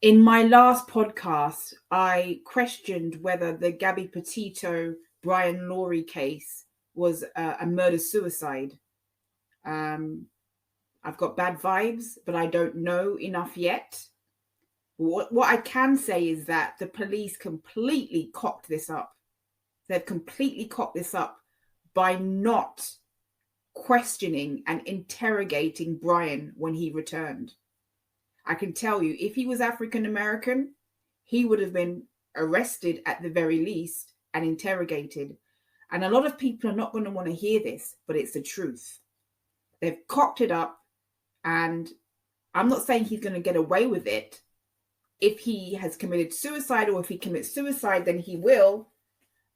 In my last podcast, I questioned whether the Gabby Petito Brian Laundrie case was a murder-suicide. I've got bad vibes, but I don't know enough yet. What I can say is that the police completely cocked this up. They've completely cocked this up by not questioning and interrogating Brian when he returned. I can tell you, if he was African American, he would have been arrested at the very least and interrogated. And a lot of people are not going to want to hear this, but it's the truth. They've cocked it up, and I'm not saying he's going to get away with it. If he has committed suicide, or if he commits suicide, then he will.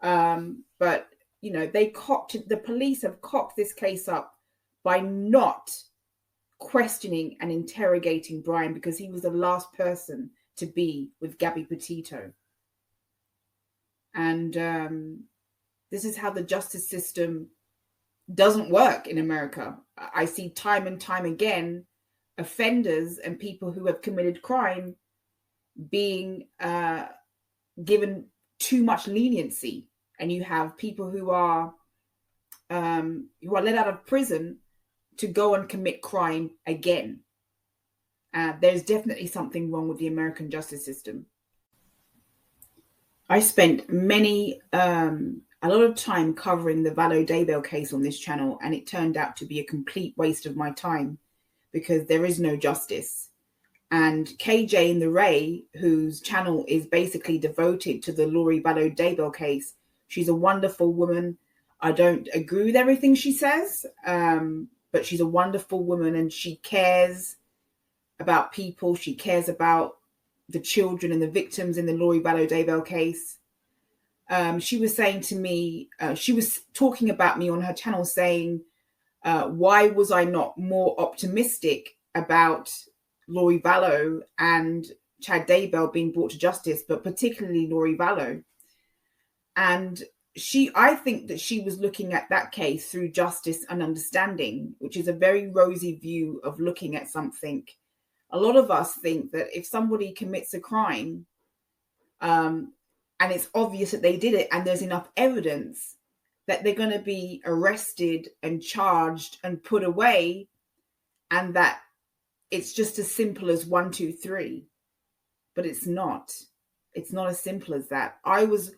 But the police have cocked this case up by not questioning and interrogating Brian, because he was the last person to be with Gabby Petito. And this is how the justice system doesn't work in America. I see time and time again offenders and people who have committed crime being given too much leniency, and you have people who are let out of prison to go and commit crime again. There's definitely something wrong with the American justice system. I spent a lot of time covering the Laundrie-their case on this channel, and it turned out to be a complete waste of my time because there is no justice. And KJ in the Ray, whose channel is basically devoted to the Laundrie-their case, she's a wonderful woman. I don't agree with everything she says, but she's a wonderful woman, and she cares about people. She cares about the children and the victims in the Laundrie-their case. She was saying to me, she was talking about me on her channel, saying, why was I not more optimistic about Laundrie-their and Chad Daybell being brought to justice, but particularly Laundrie-their. And I think that she was looking at that case through justice and understanding, which is a very rosy view of looking at something. A lot of us think that if somebody commits a crime, and it's obvious that they did it, and there's enough evidence, that they're going to be arrested and charged and put away, and that it's just as simple as 1, 2, 3. But it's not. It's not as simple as that.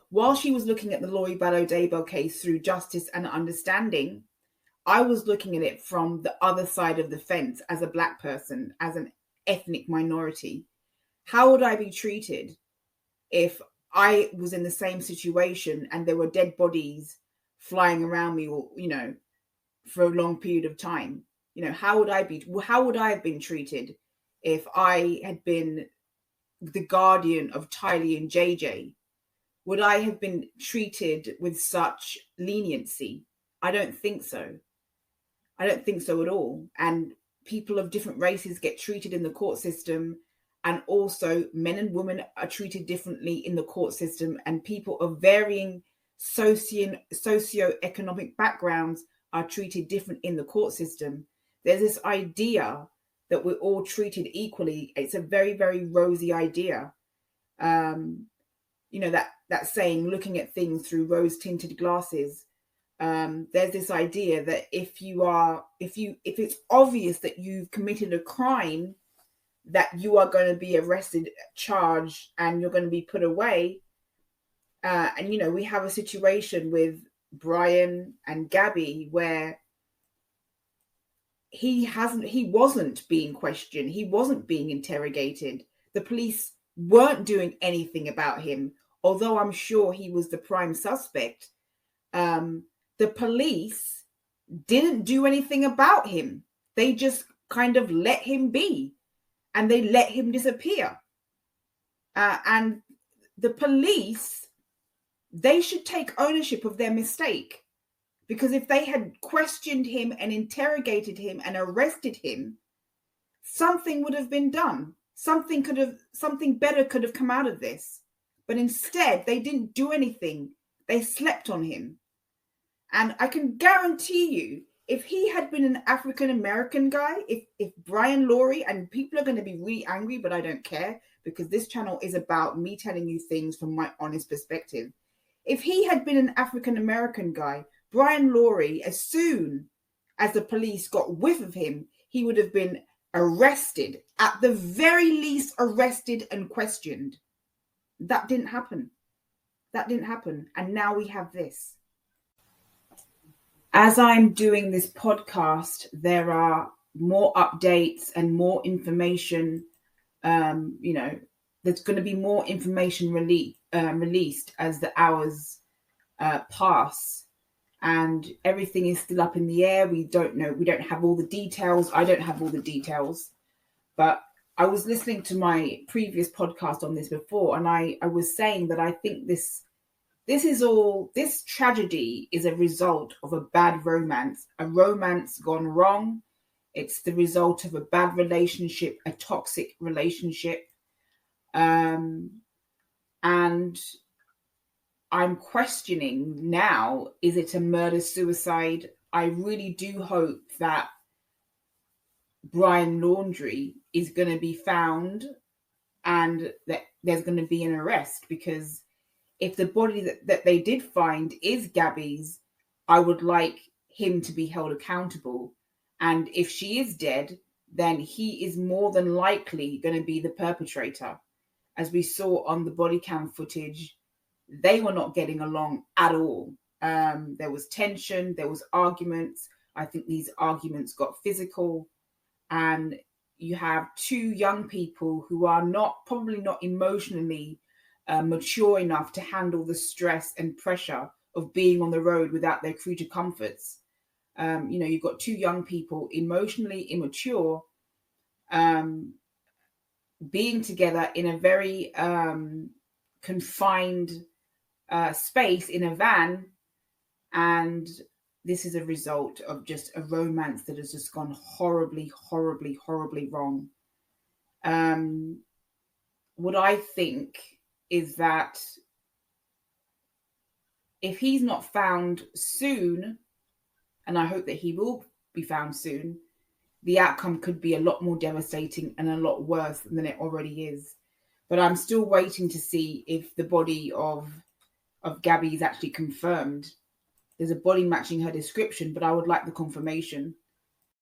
While she was looking at the Laundrie-their case through justice and understanding, I was looking at it from the other side of the fence as a Black person, as an ethnic minority. How would I be treated if I was in the same situation and there were dead bodies flying around me, or, for a long period of time? How would I have been treated if I had been the guardian of Tylee and JJ? Would I have been treated with such leniency? I don't think so. I don't think so at all. And people of different races get treated in the court system, and also men and women are treated differently in the court system, and people of varying socio-economic backgrounds are treated different in the court system. There's this idea that we're all treated equally. It's a very, very rosy idea. That saying, looking at things through rose-tinted glasses. There's this idea that if it's obvious that you've committed a crime, that you are going to be arrested, charged, and you're going to be put away. We have a situation with Brian and Gabby where he wasn't being questioned. He wasn't being interrogated. The police weren't doing anything about him, although I'm sure he was the prime suspect. The police didn't do anything about him. They just kind of let him be, and they let him disappear. And the police, they should take ownership of their mistake. Because if they had questioned him and interrogated him and arrested him, something would have been done. Something better could have come out of this. But instead, they didn't do anything. They slept on him. And I can guarantee you, if he had been an African American guy, if Brian Laurie, and people are going to be really angry, but I don't care, because this channel is about me telling you things from my honest perspective. If he had been an African American guy, Brian Laurie, as soon as the police got whiff of him, he would have been arrested, at the very least arrested and questioned. That didn't happen. That didn't happen. And now we have this. As I'm doing this podcast, there are more updates and more information. There's going to be more information released as the hours pass, and everything is still up in the air. We don't know. We don't have all the details. I don't have all the details, but I was listening to my previous podcast on this before, and I was saying that I think this tragedy is a result of a bad romance, a romance gone wrong. It's the result of a bad relationship, a toxic relationship. And I'm questioning now, is it a murder-suicide? I really do hope that Brian Laundrie is going to be found and that there's going to be an arrest, because if the body that they did find is Gabby's, I would like him to be held accountable. And if she is dead, then he is more than likely going to be the perpetrator. As we saw on the body cam footage, they were not getting along at all. There was tension, there was arguments. I think these arguments got physical. And you have two young people who are probably not emotionally mature enough to handle the stress and pressure of being on the road without their creature comforts. You've got two young people, emotionally immature, being together in a very confined space in a van, and this is a result of just a romance that has just gone horribly, horribly, horribly wrong. What I think is that if he's not found soon, and I hope that he will be found soon, the outcome could be a lot more devastating and a lot worse than it already is. But I'm still waiting to see if the body of Gabby is actually confirmed. There's a body matching her description, but I would like the confirmation.